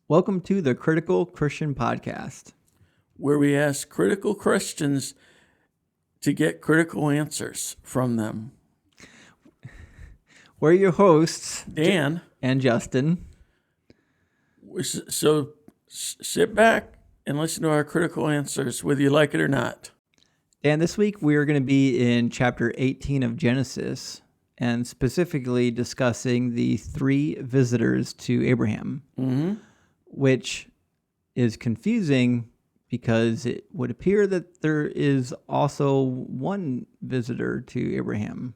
Welcome to the Critical Christian Podcast, where we ask critical questions to get critical answers from them. We're your hosts, Dan and Justin. So sit back and listen to our critical answers, whether you like it or not. Dan, this week we are going to be in chapter 18 of Genesis, and specifically discussing the three visitors to Abraham, which is confusing because it would appear that there is also one visitor to Abraham.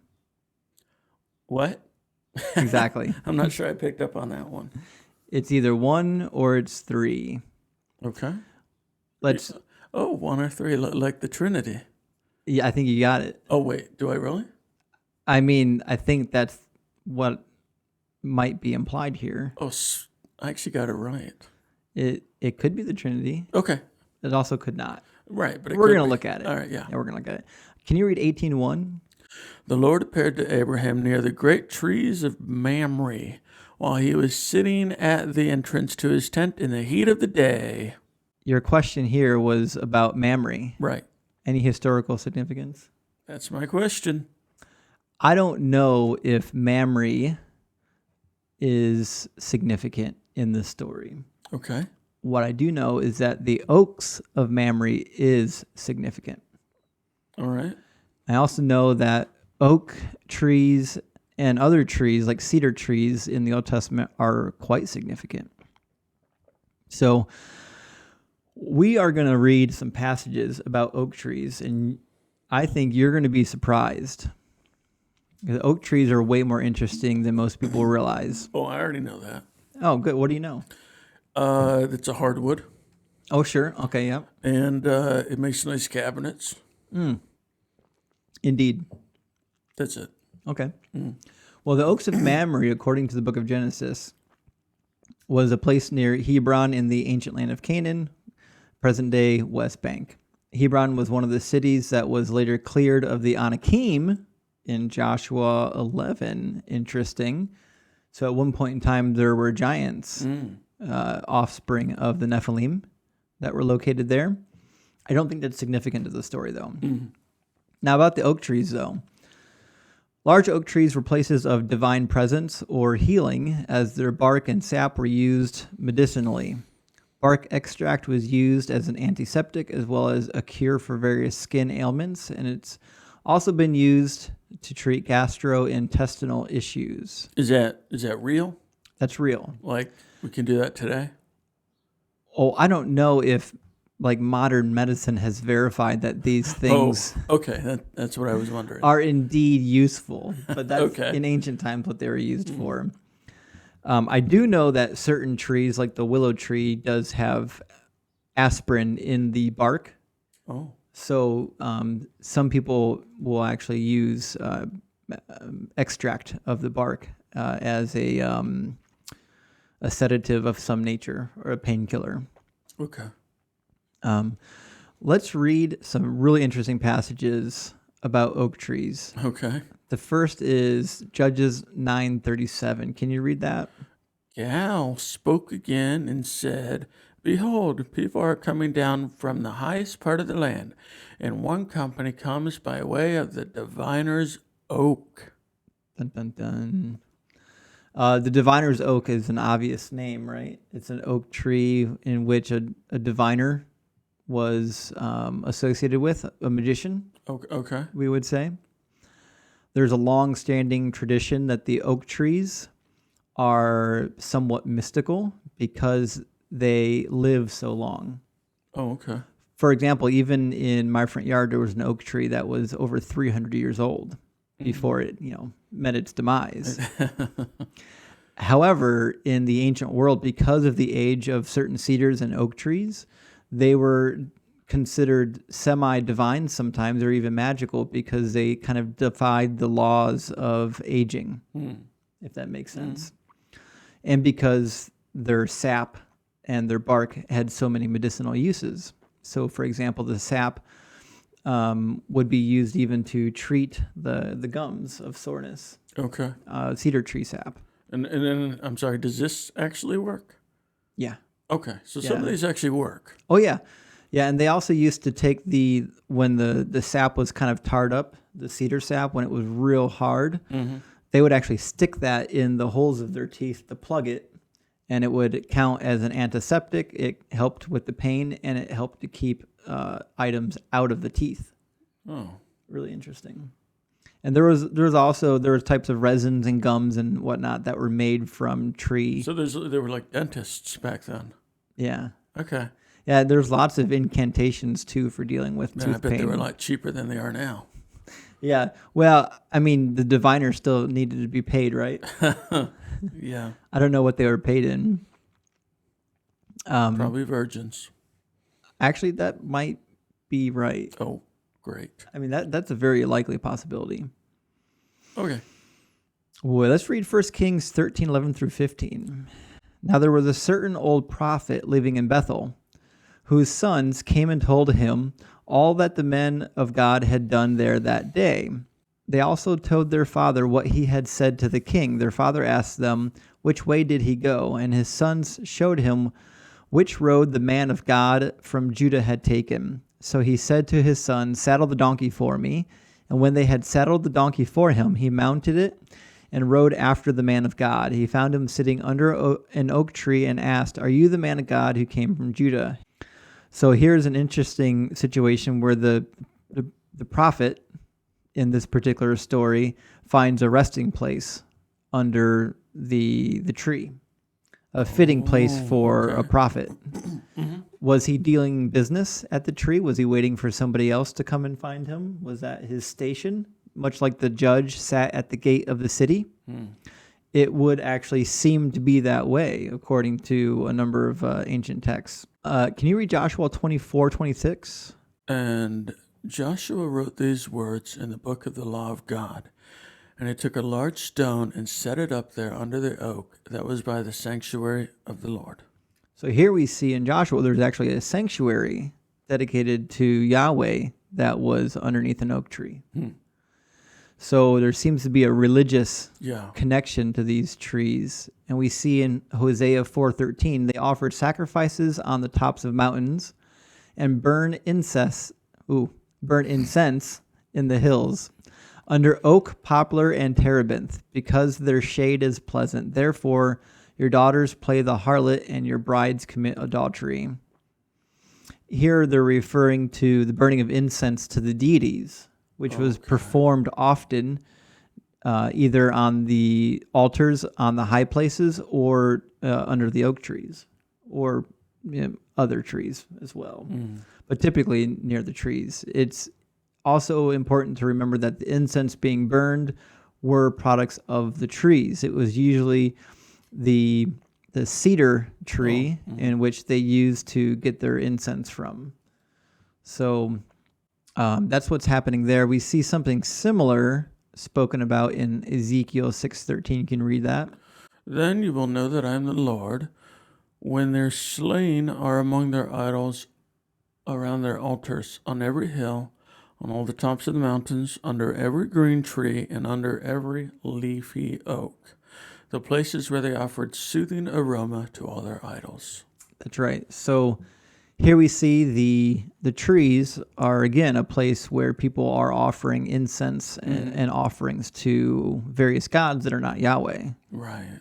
What? Exactly. I'm not sure I picked up on that one. It's either one or it's three. Okay. Let's. Oh, one or three, like the Trinity. Yeah, I think you got it. Oh, wait. Do I really? I mean, I think that's what might be implied here. Oh, I actually got it right. It could be the Trinity. Okay. It also could not. Right, but we're going to look at it. All right, yeah. We're going to look at it. Can you read 18:1? The Lord appeared to Abraham near the great trees of Mamre, while he was sitting at the entrance to his tent in the heat of the day. Your question here was about Mamre. Right. Any historical significance? That's my question. I don't know if Mamre is significant in this story. Okay. What I do know is that the oaks of Mamre is significant. All right. I also know that oak trees and other trees, like cedar trees in the Old Testament, are quite significant. So we are going to read some passages about oak trees, and I think you're going to be surprised. The oak trees are way more interesting than most people realize. Oh, I already know that. Oh, good. What do you know? It's a hardwood. Oh, sure. Okay, yep. And it makes nice cabinets. Indeed. That's it. Okay. Well, the oaks of Mamre, according to the book of Genesis, was a place near Hebron in the ancient land of Canaan, present-day West Bank. Hebron was one of the cities that was later cleared of the Anakim in Joshua 11. Interesting. So at one point in time, there were giants, offspring of the Nephilim, that were located there. I don't think that's significant to the story, though. Now, about the oak trees, though. Large oak trees were places of divine presence or healing, as their bark and sap were used medicinally. Bark extract was used as an antiseptic as well as a cure for various skin ailments, and it's also been used to treat gastrointestinal issues. Is that real? That's real. Like we can do that today? Oh, I don't know if modern medicine has verified that these things that's what I was wondering. Are indeed useful, but that's Okay. in ancient times what they were used for. I do know that certain trees, like the willow tree, does have aspirin in the bark. Oh. So some people will actually use extract of the bark as a sedative of some nature or a painkiller. Okay. Let's read some really interesting passages about oak trees. Okay. The first is Judges 9:37. Can you read that? Gal spoke again and said, Behold, people are coming down from the highest part of the land, and one company comes by way of the diviner's oak. Dun, dun, dun. The diviner's oak is an obvious name, right? It's an oak tree in which a diviner was associated with, a magician, Okay. we would say. There's a long-standing tradition that the oak trees are somewhat mystical because they live so long. Oh, okay. For example, even in my front yard, there was an oak tree that was over 300 years old before it, met its demise. However, in the ancient world, because of the age of certain cedars and oak trees, they were considered semi-divine sometimes, or even magical, because they kind of defied the laws of aging, if that makes sense. And because their sap and their bark had so many medicinal uses. So, for example, the sap would be used even to treat the gums of soreness. Okay. Cedar tree sap. And then, I'm sorry, does this actually work? Yeah. Okay, so some of these actually work. Oh, yeah. Yeah, and they also used to take when the sap was kind of tarred up, the cedar sap, when it was real hard, they would actually stick that in the holes of their teeth to plug it, and it would count as an antiseptic. It helped with the pain, and it helped to keep items out of the teeth. Oh. Really interesting. And there was types of resins and gums and whatnot that were made from tree. So there were like dentists back then. Yeah. Okay. Yeah, there's lots of incantations too for dealing with tooth pain. I bet they were a lot cheaper than they are now. Yeah. Well, I mean, the diviners still needed to be paid, right? Yeah. I don't know what they were paid in. Probably virgins. Actually, that might be right. Oh, great. I mean, that's a very likely possibility. Okay. Well, let's read 1 Kings 13:11 through 15. Now there was a certain old prophet living in Bethel, whose sons came and told him all that the men of God had done there that day. They also told their father what he had said to the king. Their father asked them, which way did he go? And his sons showed him which road the man of God from Judah had taken. So he said to his son, saddle the donkey for me. And when they had saddled the donkey for him, he mounted it and rode after the man of God. He found him sitting under an oak tree and asked, are you the man of God who came from Judah? So here's an interesting situation where the prophet in this particular story finds a resting place under the tree, a fitting place for a prophet. Was he dealing business at the tree? Was he waiting for somebody else to come and find him? Was that his station? Much like the judge sat at the gate of the city? It would actually seem to be that way, according to a number of ancient texts. Can you read Joshua 24:26? And Joshua wrote these words in the book of the law of God. And he took a large stone and set it up there under the oak that was by the sanctuary of the Lord. So here we see in Joshua, there's actually a sanctuary dedicated to Yahweh that was underneath an oak tree. So there seems to be a religious connection to these trees. And we see in Hosea 4:13, they offered sacrifices on the tops of mountains and burn incense in the hills, under oak, poplar, and terebinth, because their shade is pleasant. Therefore, your daughters play the harlot and your brides commit adultery. Here they're referring to the burning of incense to the deities, which was performed often either on the altars on the high places or under the oak trees or other trees as well, but typically near the trees. It's also important to remember that the incense being burned were products of the trees. It was usually the cedar tree in which they used to get their incense from. So that's what's happening there. We see something similar spoken about in Ezekiel 6:13. You can read that. Then you will know that I am the Lord, when their slain are among their idols around their altars, on every hill, on all the tops of the mountains, under every green tree, and under every leafy oak, the places where they offered soothing aroma to all their idols. That's right. So here we see the trees are, again, a place where people are offering incense and offerings to various gods that are not Yahweh. Right.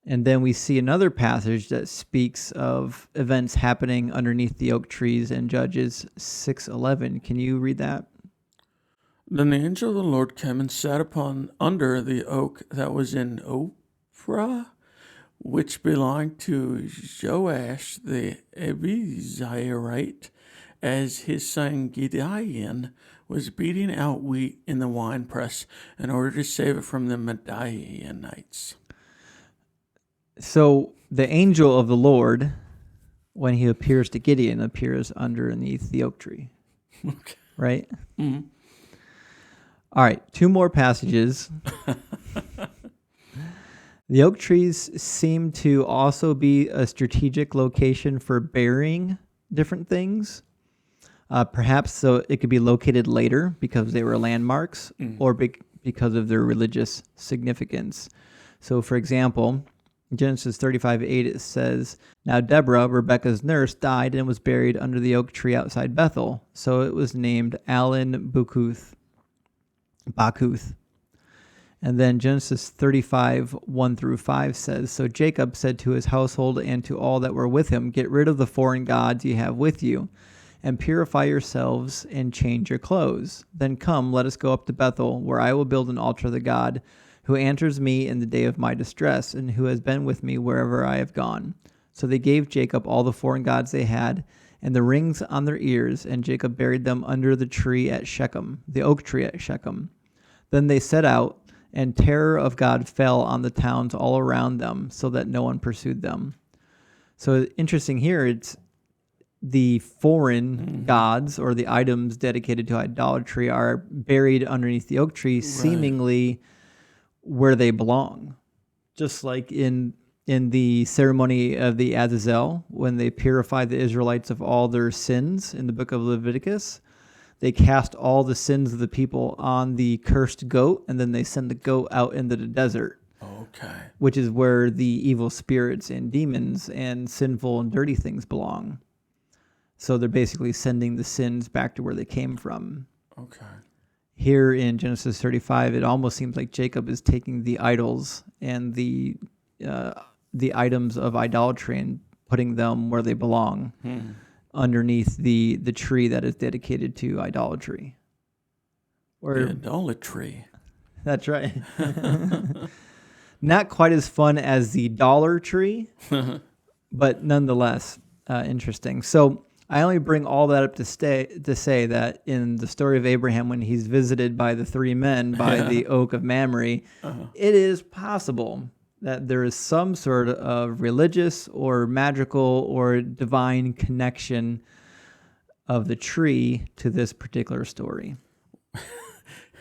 And then we see another passage that speaks of events happening underneath the oak trees in Judges 6:11. Can you read that? Then the angel of the Lord came and sat under the oak that was in Ophrah, which belonged to Joash the Abiezrite, as his son Gideon was beating out wheat in the winepress in order to save it from the Midianites. So the angel of the Lord, when he appears to Gideon, appears underneath the oak tree. Okay. Right? All right, two more passages. The oak trees seem to also be a strategic location for burying different things. Perhaps so it could be located later because they were landmarks or because of their religious significance. So, for example, Genesis 35:8, it says, "Now Deborah, Rebekah's nurse, died and was buried under the oak tree outside Bethel. So it was named Allen Bakuth. And then Genesis 35:1-5 says, "So Jacob said to his household and to all that were with him, 'Get rid of the foreign gods you have with you, and purify yourselves and change your clothes. Then come, let us go up to Bethel, where I will build an altar to the God who answers me in the day of my distress, and who has been with me wherever I have gone.' So they gave Jacob all the foreign gods they had, and the rings on their ears, and Jacob buried them under the tree at Shechem, the oak tree at Shechem. Then they set out, and terror of God fell on the towns all around them, so that no one pursued them." So interesting here, it's the foreign gods or the items dedicated to idolatry are buried underneath the oak tree, seemingly where they belong. Just like in the ceremony of the Azazel, when they purified the Israelites of all their sins in the book of Leviticus, they cast all the sins of the people on the cursed goat, and then they send the goat out into the desert. Okay. Which is where the evil spirits and demons and sinful and dirty things belong. So they're basically sending the sins back to where they came from. Okay. Here in Genesis 35, it almost seems like Jacob is taking the idols and the items of idolatry and putting them where they belong, underneath the tree that is dedicated to idolatry. The idolatry. That's right. Not quite as fun as the dollar tree, but nonetheless interesting. So I only bring all that up to say that in the story of Abraham, when he's visited by the three men by the oak of Mamre, it is possible that there is some sort of religious or magical or divine connection of the tree to this particular story.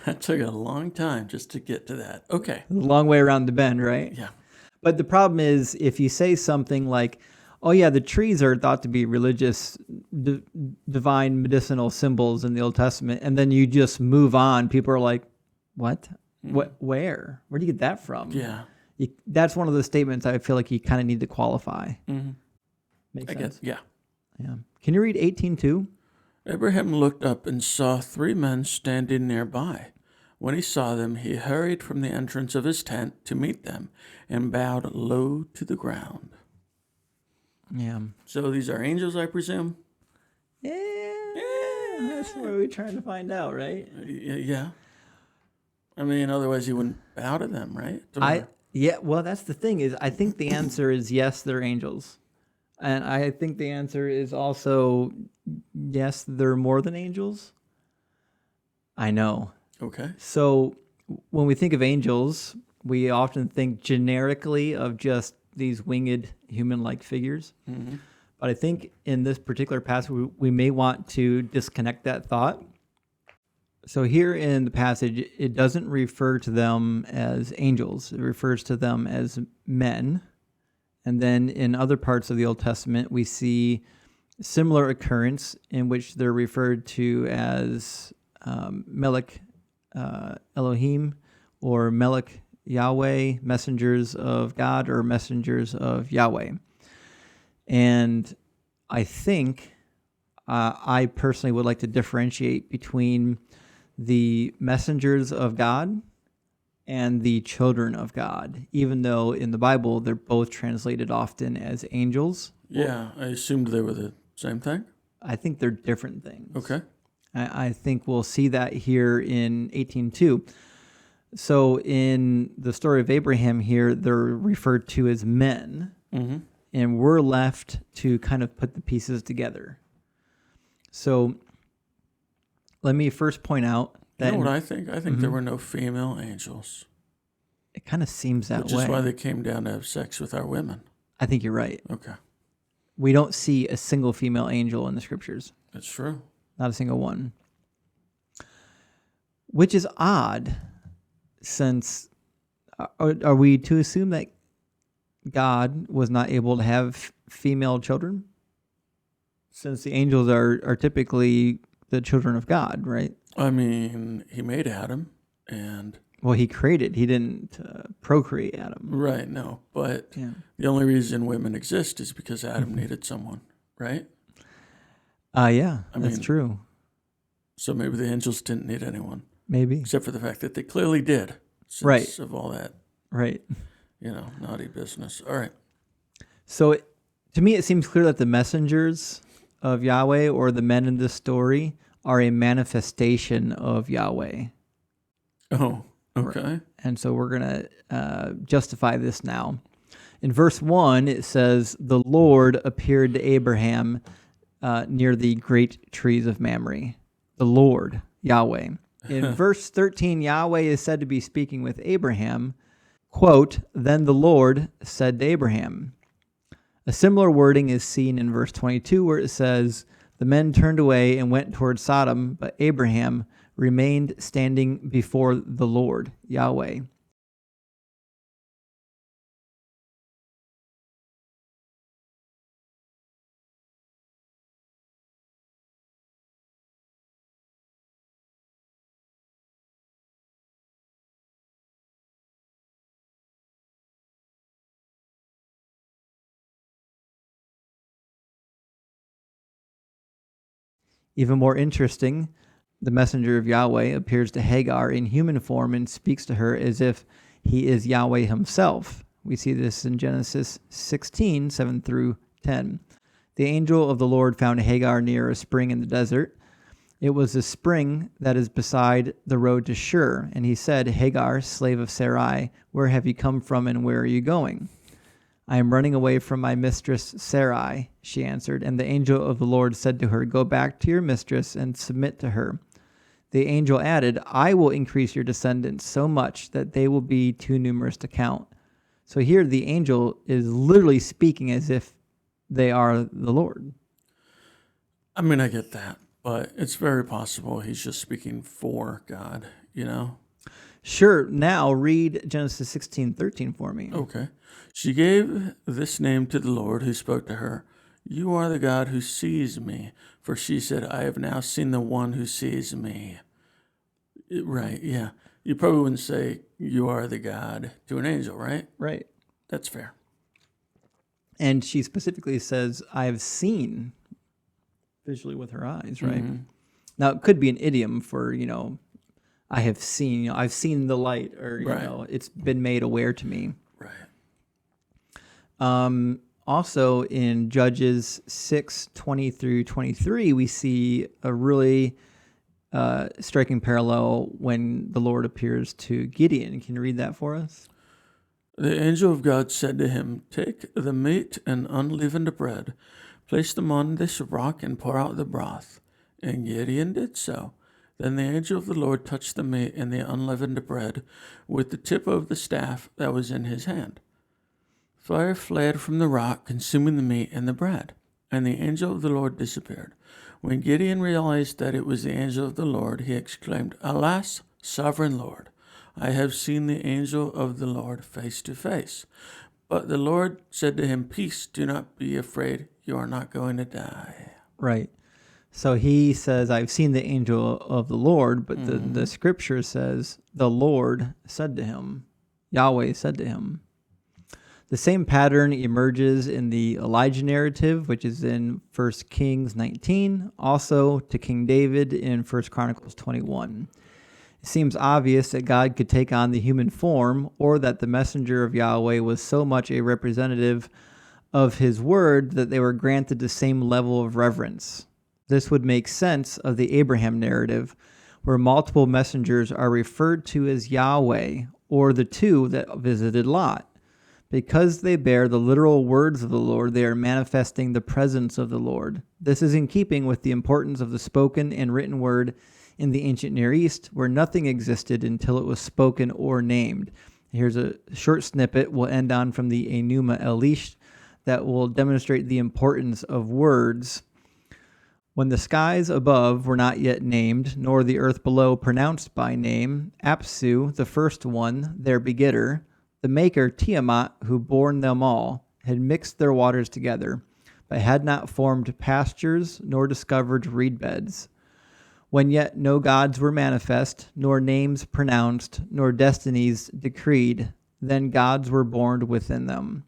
That took a long time just to get to that. Okay. A long way around the bend, right? Yeah. But the problem is, if you say something like, "Oh yeah, the trees are thought to be religious, divine medicinal symbols in the Old Testament," and then you just move on, people are like, "What? What? Where? Where do you get that from?" Yeah. That's one of those statements I feel like you kind of need to qualify. Makes sense? Yeah. Yeah. Can you read 18:2? Abraham looked up and saw 3 men standing nearby. When he saw them, he hurried from the entrance of his tent to meet them and bowed low to the ground. Yeah. So these are angels, I presume? Yeah. That's what we're trying to find out, right? Yeah. I mean, otherwise you wouldn't bow to them, right? Well, that's the thing is, I think the answer is yes, they're angels. And I think the answer is also yes, they're more than angels. I know. Okay. So when we think of angels, we often think generically of just these winged human-like figures. But I think in this particular passage, we may want to disconnect that thought. So here in the passage, it doesn't refer to them as angels. It refers to them as men. And then in other parts of the Old Testament, we see similar occurrence in which they're referred to as Melech Elohim or Melech Yahweh, messengers of God or messengers of Yahweh. And I think I personally would like to differentiate between the messengers of God and the children of God, even though in the Bible they're both translated often as angels. Yeah, I assumed they were the same thing. I think they're different things. Okay. I think we'll see that here in 18:2. So in the story of Abraham here, they're referred to as men, and we're left to kind of put the pieces together. So let me first point out that... You know what I think? I think there were no female angels. It kind of seems that way. Which is why they came down to have sex with our women. I think you're right. Okay. We don't see a single female angel in the scriptures. That's true. Not a single one. Which is odd, since are we to assume that God was not able to have female children? Since the angels are typically the children of God, right? I mean, he made Adam, and... Well, he created. He didn't procreate Adam. Right, no. But Yeah. the only reason women exist is because Adam needed someone, right? Yeah, I that's mean- true. So maybe the angels didn't need anyone, Maybe. except for the fact that they clearly did. Since Right. of all that, Right. naughty business. All right. So to me, it seems clear that the messengers of Yahweh, or the men in this story, are a manifestation of Yahweh. Oh, okay. And so we're going to justify this now. In verse 1, it says, the Lord appeared to Abraham near the great trees of Mamre. The Lord, Yahweh. In verse 13, Yahweh is said to be speaking with Abraham. Quote, then the Lord said to Abraham. A similar wording is seen in verse 22, where it says, the men turned away and went toward Sodom, but Abraham remained standing before the Lord, Yahweh. Even more interesting, the messenger of Yahweh appears to Hagar in human form and speaks to her as if he is Yahweh himself. We see this in Genesis 16, 7 through 10. The angel of the Lord found Hagar near a spring in the desert. It was the spring that is beside the road to Shur. And he said, Hagar, slave of Sarai, where have you come from and where are you going? I am running away from my mistress Sarai, she answered. And the angel of the Lord said to her, go back to your mistress and submit to her. The angel added, I will increase your descendants so much that they will be too numerous to count. So here the angel is literally speaking as if they are the Lord. I mean, I get that, but it's very possible he's just speaking for God, Sure. Now read Genesis 16:13 for me. Okay. She gave this name to the Lord who spoke to her. You are the God who sees me. For she said, I have now seen the one who sees me. Right, yeah. You probably wouldn't say you are the God to an angel, right? Right. That's fair. And she specifically says, I have seen visually with her eyes, right? Mm-hmm. Now, it could be an idiom for, I have seen, I've seen the light, or, Right. It's been made aware to me. Right. Also, in Judges 6:20 through 23, we see a really striking parallel when the Lord appears to Gideon. Can you read that for us? The angel of God said to him, take the meat and unleavened bread, place them on this rock and pour out the broth. And Gideon did so. Then the angel of the Lord touched the meat and the unleavened bread with the tip of the staff that was in his hand. Fire fled from the rock, consuming the meat and the bread, and the angel of the Lord disappeared. When Gideon realized that it was the angel of the Lord, he exclaimed, Alas, sovereign Lord, I have seen the angel of the Lord face to face. But the Lord said to him, Peace, do not be afraid, you are not going to die. Right. So he says, I've seen the angel of the Lord, but the scripture says, the Lord said to him, Yahweh said to him. The same pattern emerges in the Elijah narrative, which is in 1 Kings 19, also to King David in 1 Chronicles 21. It seems obvious that God could take on the human form, or that the messenger of Yahweh was so much a representative of his word that they were granted the same level of reverence. This would make sense of the Abraham narrative, where multiple messengers are referred to as Yahweh, or the two that visited Lot. Because they bear the literal words of the Lord, they are manifesting the presence of the Lord. This is in keeping with the importance of the spoken and written word in the ancient Near East, where nothing existed until it was spoken or named. Here's a short snippet we'll end on from the Enuma Elish that will demonstrate the importance of words. When the skies above were not yet named, nor the earth below pronounced by name, Apsu, the first one, their begetter, the maker Tiamat, who born them all, had mixed their waters together, but had not formed pastures nor discovered reed beds. when yet no gods were manifest, nor names pronounced, nor destinies decreed, then gods were born within them.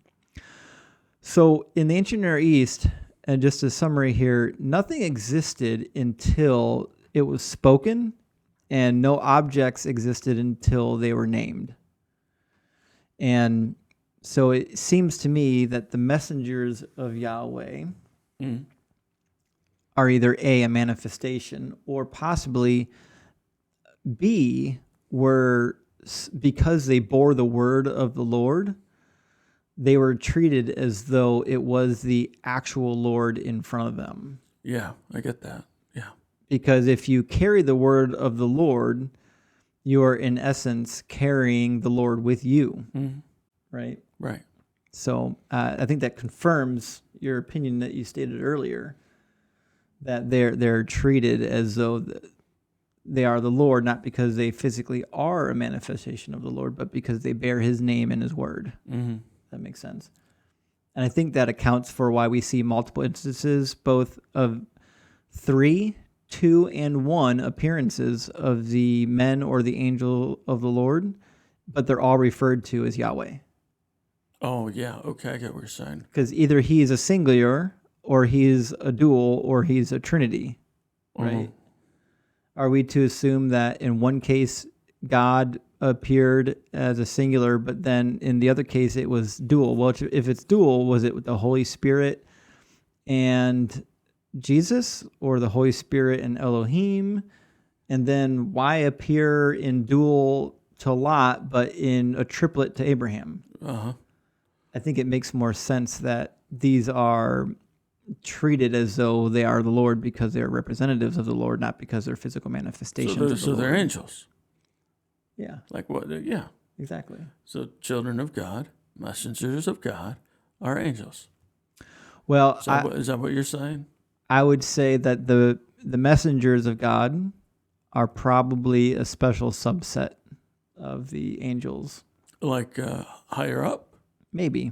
So in the ancient Near East, and just a summary here, nothing existed until it was spoken, and no objects existed until they were named. And so it seems to me that the messengers of Yahweh are either A, manifestation, or possibly B, were, because they bore the word of the Lord, they were treated as though it was the actual Lord in front of them. Yeah, I get that. Yeah. Because if you carry the word of the Lord, you are in essence carrying the Lord with you, right? Right. So I think that confirms your opinion that you stated earlier, that they're treated as though they are the Lord, not because they physically are a manifestation of the Lord, but because they bear his name and his word. Mm-hmm. That makes sense. And I think that accounts for why we see multiple instances, both of 3, 2, and 1 appearances of the men or the angel of the Lord, but they're all referred to as Yahweh. Oh, yeah. Okay, I get what you're saying. Because either he's a singular, or he's a dual, or he's a trinity, right? Are we to assume that in one case God appeared as a singular, but then in the other case it was dual? Well, if it's dual, was it with the Holy Spirit and Jesus, or the Holy Spirit and Elohim? And then why appear in dual to Lot, but in a triplet to Abraham? I think it makes more sense that these are treated as though they are the Lord because they're representatives of the Lord, not because they're physical manifestations of the So Lord. they're angels. Yeah. Like what? Yeah. Exactly. So children of God, messengers of God, are angels. Well, Is that what you're saying? I would say that the messengers of God are probably a special subset of the angels. Like higher up? Maybe.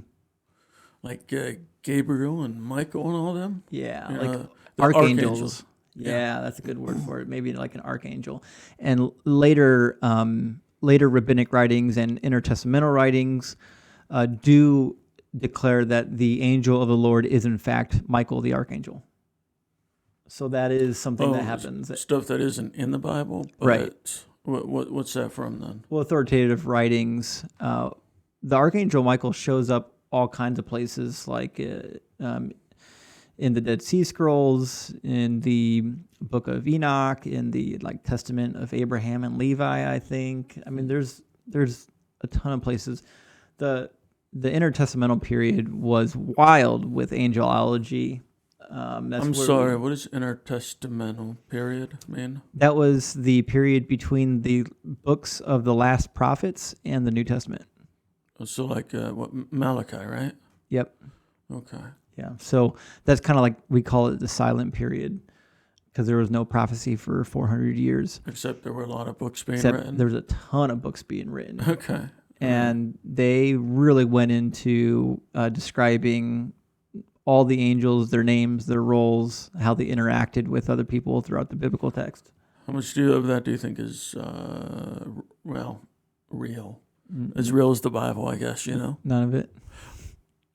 Like Gabriel and Michael and all them? Yeah, You like know, archangels. Yeah, that's a good word for it. Maybe like an archangel. And later rabbinic writings and intertestamental writings do declare that the angel of the Lord is in fact Michael the archangel. So that is something that happens. Stuff that isn't in the Bible, but right. What's that from then? Well, authoritative writings. The archangel Michael shows up all kinds of places, like in the Dead Sea Scrolls, in the Book of Enoch, in the Testament of Abraham and Levi. I think. I mean, there's a ton of places. The intertestamental period was wild with angelology. I'm sorry, what does intertestamental period mean? That was the period between the books of the last prophets and the New Testament. So like Malachi, right? Yep. Okay. Yeah. So that's kind of like, we call it the silent period, because there was no prophecy for 400 years. Except there were a lot of books being written. There was a ton of books being written. Okay. And they really went into describing all the angels, their names, their roles, how they interacted with other people throughout the biblical text. How much of that do you think is, real? Mm-hmm. As real as the Bible, I guess, you know? None of it.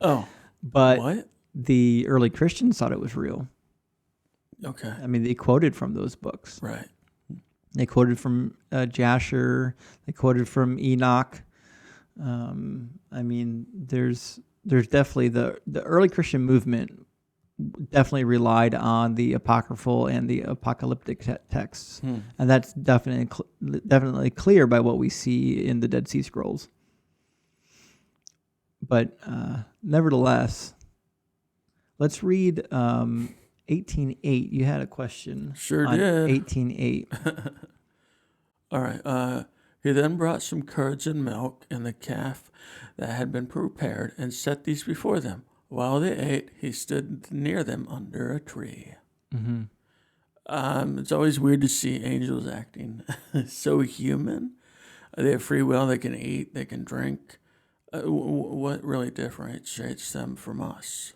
Oh. But what? The early Christians thought it was real. Okay. I mean, they quoted from those books. Right. They quoted from Jasher. They quoted from Enoch. I mean, there's definitely the early Christian movement definitely relied on the apocryphal and the apocalyptic texts, and that's definitely clear by what we see in the Dead Sea Scrolls. But nevertheless, let's read 18:8. You had a question. Sure on did. 18:8. All right. He then brought some curds and milk and the calf that had been prepared and set these before them. While they ate, he stood near them under a tree. Mm-hmm. It's always weird to see angels acting so human. They have free will. They can eat. They can drink. What really differentiates them from us?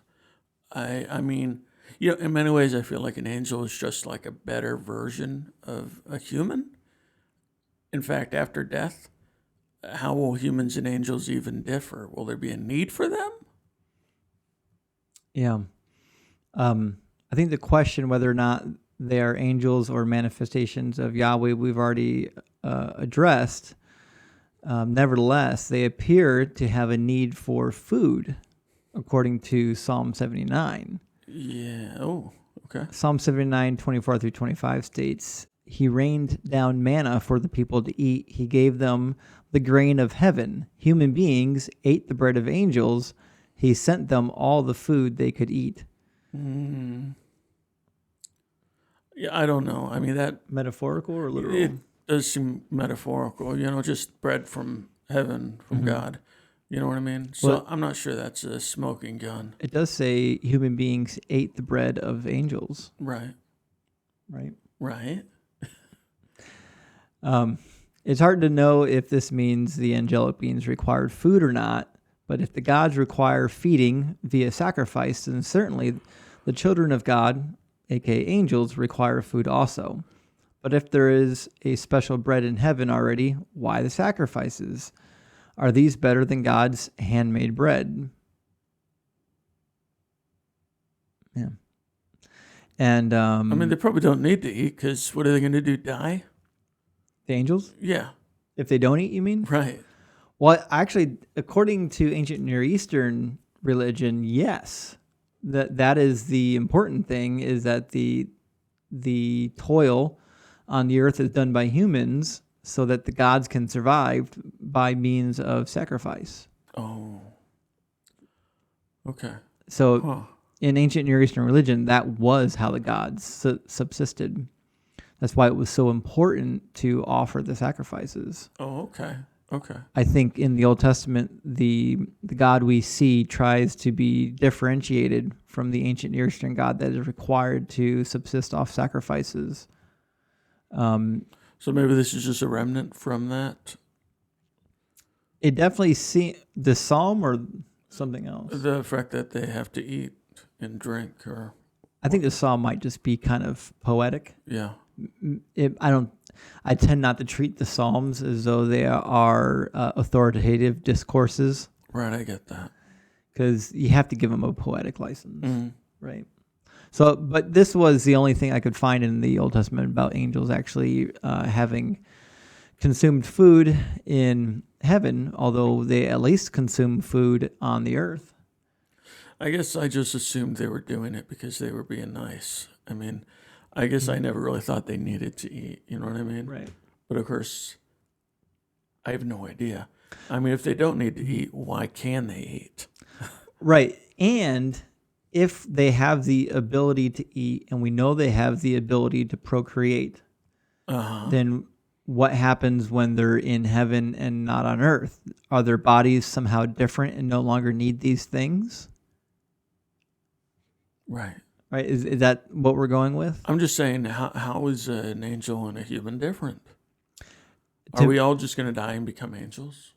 I mean, In many ways, I feel like an angel is just like a better version of a human. In fact, after death, how will humans and angels even differ? Will there be a need for them? Yeah. I think the question whether or not they are angels or manifestations of Yahweh we've already addressed. Nevertheless, they appear to have a need for food, according to Psalm 79. Yeah. Oh, okay. Psalm 79, 24 through 25 states, He rained down manna for the people to eat. He gave them the grain of heaven. Human beings ate the bread of angels. He sent them all the food they could eat. Yeah, I don't know. I mean, that Metaphorical or literal? it does seem metaphorical, just bread from heaven, from God. You know what I mean? So Well, I'm not sure that's a smoking gun. It does say human beings ate the bread of angels, Right. right? Right. It's hard to know if this means the angelic beings required food or not, but if the gods require feeding via sacrifice, then certainly the children of God, aka angels, require food also. But if there is a special bread in heaven already, why the sacrifices? Are these better than God's handmade bread? Yeah. And I mean, they probably don't need to eat because what are they going to do? Die? the angels, Yeah. if they don't eat, you mean? Right. Well, actually, according to ancient Near Eastern religion, yes. That is the important thing, is that the toil on the earth is done by humans so that the gods can survive by means of sacrifice. Oh. Okay. So Huh. in ancient Near Eastern religion, that was how the gods subsisted. That's why it was so important to offer the sacrifices. Oh, okay. Okay. I think in the Old Testament, the God we see tries to be differentiated from the ancient Near Eastern God that is required to subsist off sacrifices. So maybe this is just a remnant from that. It definitely the psalm or something else. The fact that they have to eat and drink, or I think the psalm might just be kind of poetic. yeah. I tend not to treat the Psalms as though they are authoritative discourses, Right, I get that. because you have to give them a poetic license, right? So, but this was the only thing I could find in the Old Testament about angels actually having consumed food in heaven, although they at least consume food on the earth. I guess I just assumed they were doing it because they were being nice. I mean, I guess I never really thought they needed to eat. You know what I mean? Right. But of course, I have no idea. I mean, if they don't need to eat, why can they eat? Right. And if they have the ability to eat, and we know they have the ability to procreate, then what happens when they're in heaven and not on earth? Are their bodies somehow different and no longer need these things? Right. Right? Is that what we're going with? I'm just saying, how is an angel and a human different? Are we all just going to die and become angels?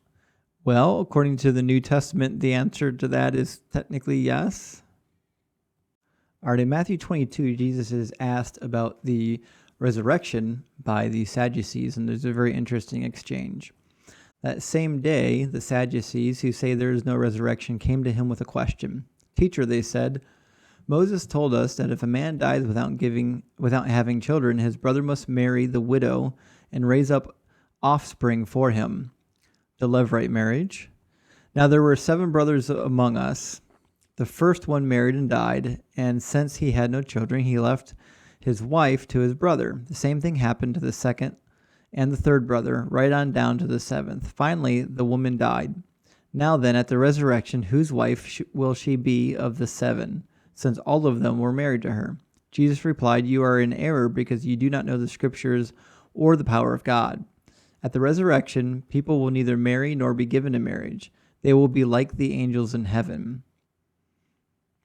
Well, according to the New Testament, the answer to that is technically yes. All right, in Matthew 22, Jesus is asked about the resurrection by the Sadducees, and there's a very interesting exchange. That same day, the Sadducees, who say there is no resurrection, came to him with a question. Teacher, they said, Moses told us that if a man dies without having children, his brother must marry the widow and raise up offspring for him. The Levirate marriage. Now there were 7 brothers among us. The first one married and died, and since he had no children, he left his wife to his brother. The same thing happened to the second and the third brother, right on down to the 7th. Finally, the woman died. Now then, at the resurrection, whose wife will she be of the 7? Since all of them were married to her. Jesus replied, You are in error because you do not know the scriptures or the power of God. At the resurrection, people will neither marry nor be given in marriage. They will be like the angels in heaven.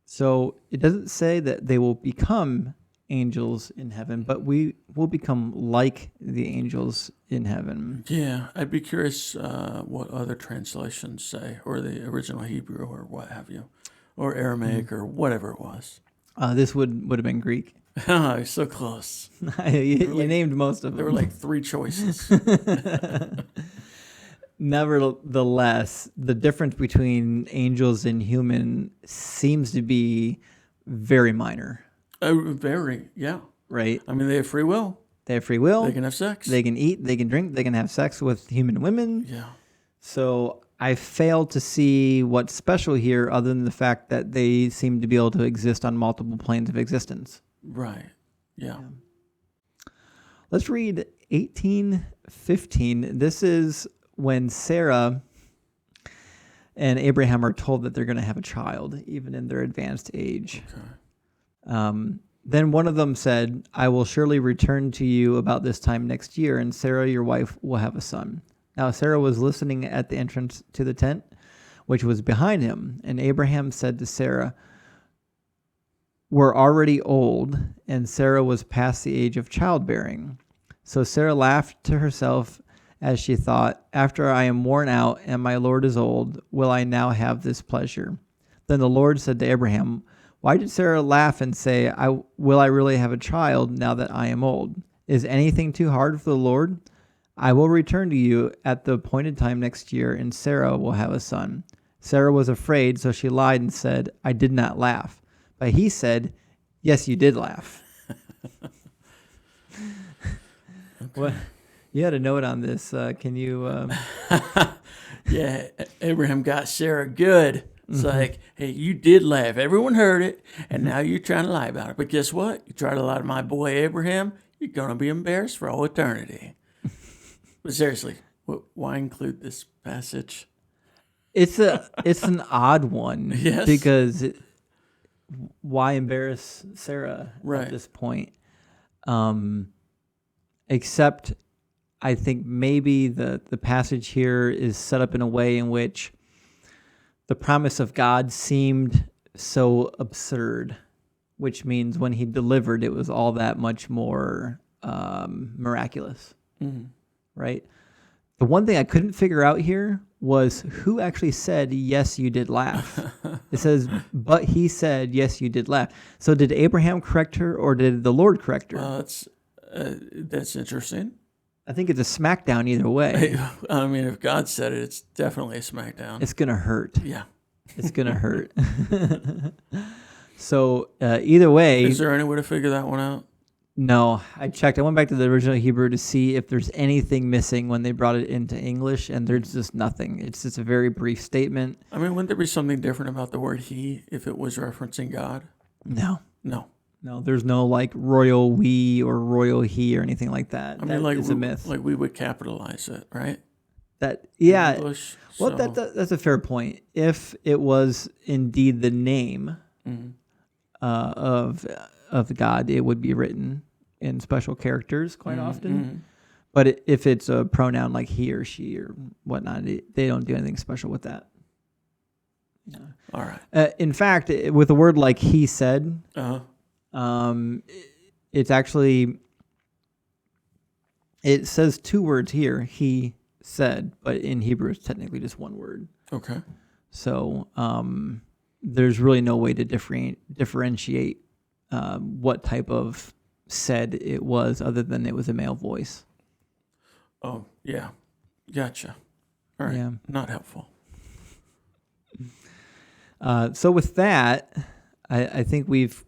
So it doesn't say that they will become angels in heaven, but we will become like the angels in heaven. Yeah, I'd be curious what other translations say, or the original Hebrew, or what have you, or Aramaic, or whatever it was. This would have been Greek. You're so close. You named most of There them. were like 3 choices. Nevertheless, the difference between angels and human seems to be very minor, Very, yeah. right? I mean, they have free will. They have free will. They can have sex. They can eat. They can drink. They can have sex with human women. Yeah. So I fail to see what's special here other than the fact that they seem to be able to exist on multiple planes of existence. Right. Yeah. Let's read 18:15. This is when Sarah and Abraham are told that they're going to have a child, even in their advanced age. Okay. Then one of them said, I will surely return to you about this time next year, and Sarah, your wife, will have a son. Now Sarah was listening at the entrance to the tent, which was behind him. And Abraham said to Sarah, we're already old, and Sarah was past the age of childbearing. So Sarah laughed to herself as she thought, after I am worn out and my Lord is old, will I now have this pleasure? Then the Lord said to Abraham, why did Sarah laugh and say, will I really have a child now that I am old? Is anything too hard for the Lord? I will return to you at the appointed time next year, and Sarah will have a son. Sarah was afraid, so she lied and said, I did not laugh. But he said, yes, you did laugh. What? You had a note on this. Can you... Yeah, Abraham got Sarah good. It's like, hey, you did laugh. Everyone heard it, and now you're trying to lie about it. But guess what? You try to lie to my boy Abraham, you're going to be embarrassed for all eternity. But seriously, why include this passage? It's an odd one. Yes. Because why embarrass Sarah Right. at this point? Except I think maybe the passage here is set up in a way in which the promise of God seemed so absurd, which means when he delivered, it was all that much more miraculous, right? The one thing I couldn't figure out here was who actually said, yes, you did laugh. It says, but he said, yes, you did laugh. So did Abraham correct her or did the Lord correct her? That's interesting. I think it's a smackdown either way. I mean, if God said it, it's definitely a smackdown. It's going to hurt. Yeah. It's going to hurt. So either way. Is there any way to figure that one out? No, I checked. I went back to the original Hebrew to see if there's anything missing when they brought it into English, and there's just nothing. It's just a very brief statement. I mean, wouldn't there be something different about the word he if it was referencing God? No, there's no like royal we or royal he or anything like that. I mean, like it's a myth. Like we would capitalize it, right? Yeah. English, well, that's a fair point. If it was indeed the name of God, it would be written in special characters quite often. But if it's a pronoun like he or she or whatnot, they don't do anything special with that. Yeah. All right. In fact, with a word like he said, it's actually, it says 2 words here, he said, but in Hebrew it's technically just 1 word. Okay. So there's really no way to differentiate what type of said it was other than it was a male voice. Oh, yeah. Gotcha. All right. Yeah. Not helpful. So with that, I think we've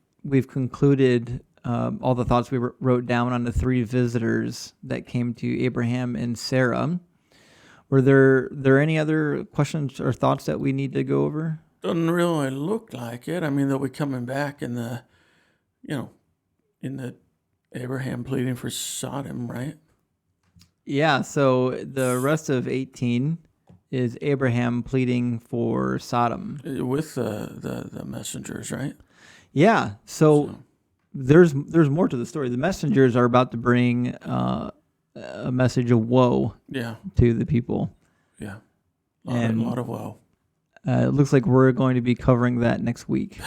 concluded all the thoughts we wrote down on the 3 visitors that came to Abraham and Sarah. Were there any other questions or thoughts that we need to go over? Doesn't really look like it. I mean, they'll be coming back in the Abraham pleading for Sodom, right? Yeah. So the rest of 18 is Abraham pleading for Sodom With the messengers, right? Yeah. So there's more to the story. The messengers are about to bring a message of woe to the people. Yeah. A lot of woe. It looks like we're going to be covering that next week.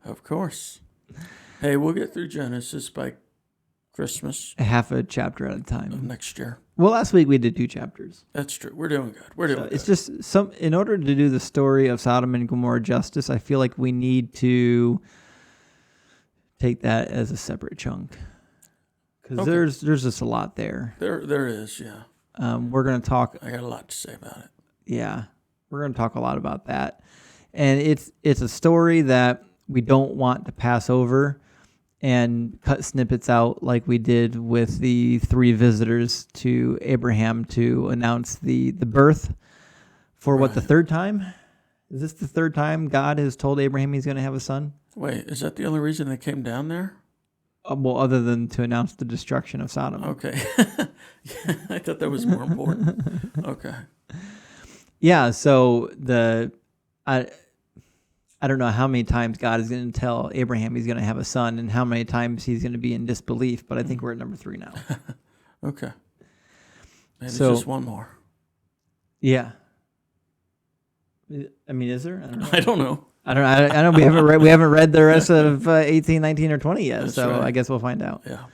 Of course. Hey, we'll get through Genesis by Christmas half a chapter at a of time. next year. Well, last week we did 2 chapters. That's true. We're doing good. We're doing good. It's just in order to do the story of Sodom and Gomorrah justice, I feel like we need to take that as a separate chunk. Because there's just a lot there. There is, yeah. We're going to talk. I got a lot to say about it. Yeah, we're going to talk a lot about that. And it's a story that we don't want to pass over and cut snippets out like we did with the 3 visitors to Abraham to announce the birth for what, the 3rd time? Is this the 3rd time God has told Abraham he's going to have a son? Wait, is that the only reason they came down there? Well, other than to announce the destruction of Sodom. Okay. I thought that was more important. Okay. Yeah, so I don't know how many times God is going to tell Abraham he's going to have a son and how many times he's going to be in disbelief, but I think we're at number 3 now. Okay. Maybe So- just one more. Yeah. I mean, is there? I don't know. I don't know. I know we haven't read the rest of 18, 19, or 20 yet, That's so right. I guess we'll find out. Yeah.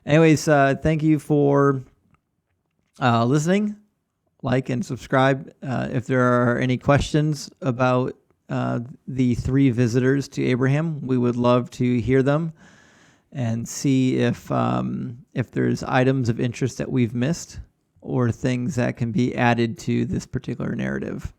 Anyways, thank you for listening. Like and subscribe. If there are any questions about the 3 visitors to Abraham, we would love to hear them and see if there's items of interest that we've missed or things that can be added to this particular narrative.